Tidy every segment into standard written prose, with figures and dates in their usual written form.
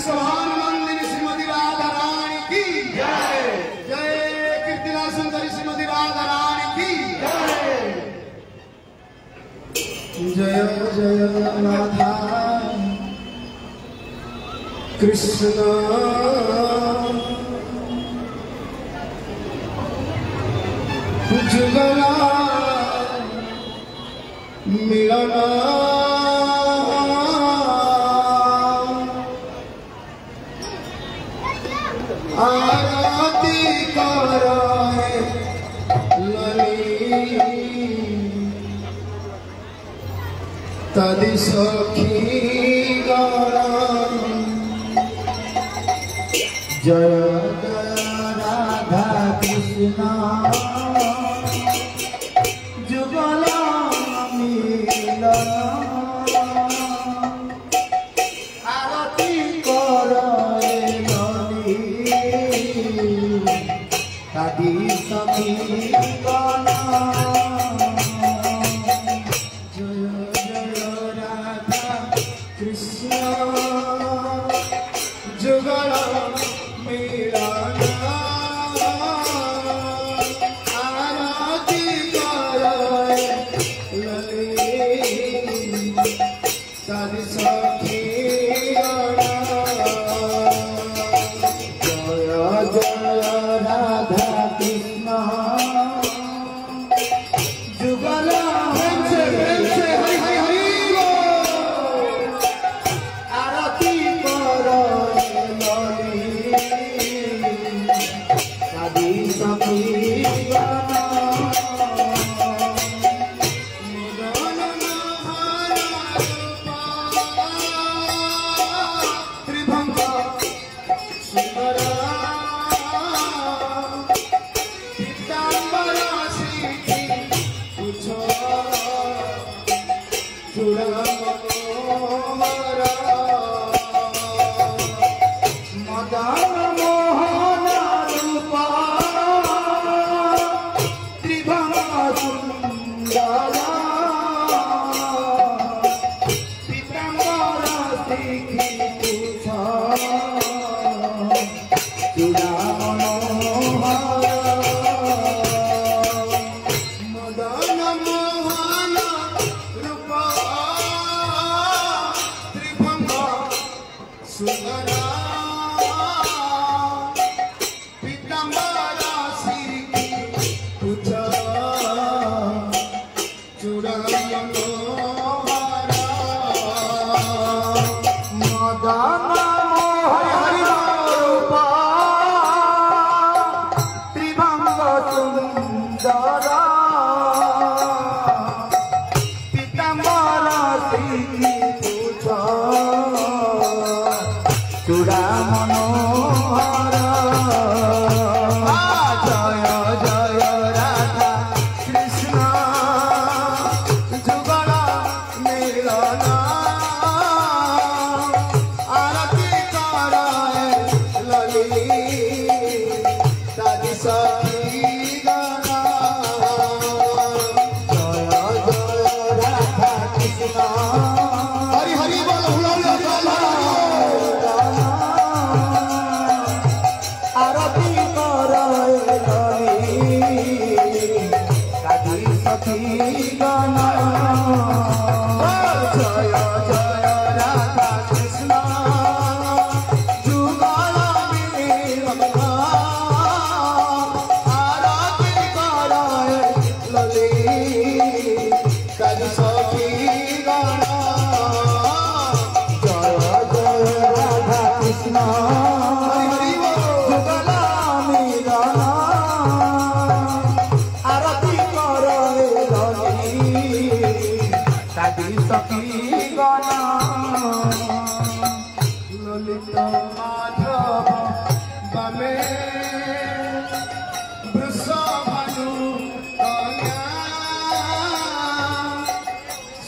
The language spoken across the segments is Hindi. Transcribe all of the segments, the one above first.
सोहान मंदिर श्रीमती राधा रानी की जय। जय कीर्तिलाल सुंदरी श्रीमती राधा रानी की जय। जय जय राधा कृष्ण जुगला मिलना आरती कराए लली तदि सखी गाना जय जय राधा कृष्ण जुगला मिलना आरती कराए तदि सखी गाना जय जय राधा कृष्ण जुगला मिलना आरती कराए लली तदि सखी गाना जय जय राधा कृष्ण जुगला हरि हरि हरि आरती कराए लली तदि सखी गाना मदन त्रिभंग सुंदर मदन मोहन रूपा त्रिभंग सुंदर पीताम्बर शिखी पूछ चूड़ा मनोहर मदन मोहन रूपा त्रिभंग सुंदर पीताम्बर शिखी पूछ चूड़ा मनोहर मदन मोहन रूपा त्रिभंग सुंदर पीताम्बर शिखी पूछ चूड़ा मनोहर जय जय राधा कृष्ण जुगला मिलना आरती कराए लली तदि सखी गाना जय जय राधा कृष्ण हरि हरि बोल आरती कराए लली तदि सखी गाना जय जय राधा कृष्ण जुगला मिलना आरती कराए लली तदि सखी गाना जय जय राधा कृष्ण जुगला मिलना आरती कराए लली तदि सखी गाना ललित माधव बमे वृषभानु कन्या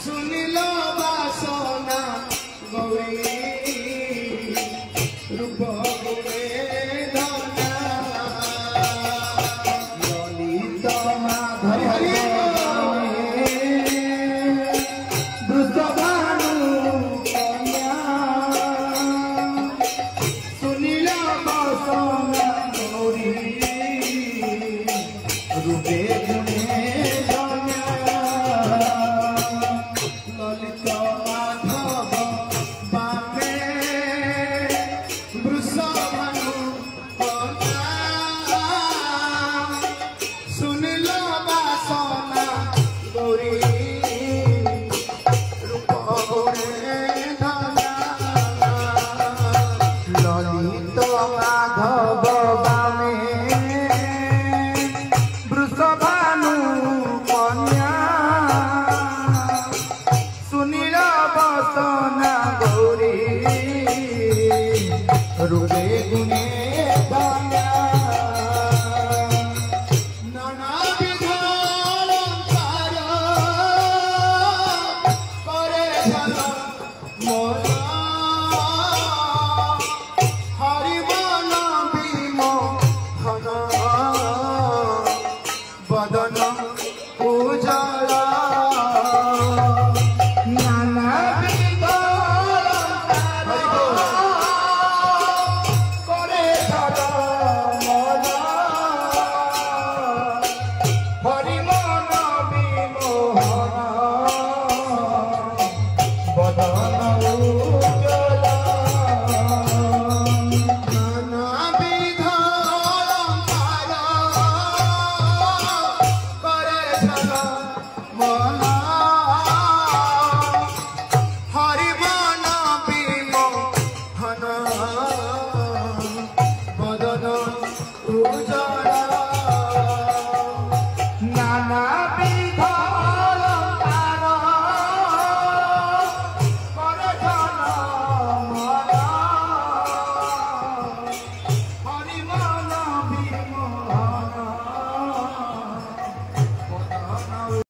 सुनिल बासना गौरी रूप गुणे धना ललित माधव हरि हरि वृषभानु बदन उजाला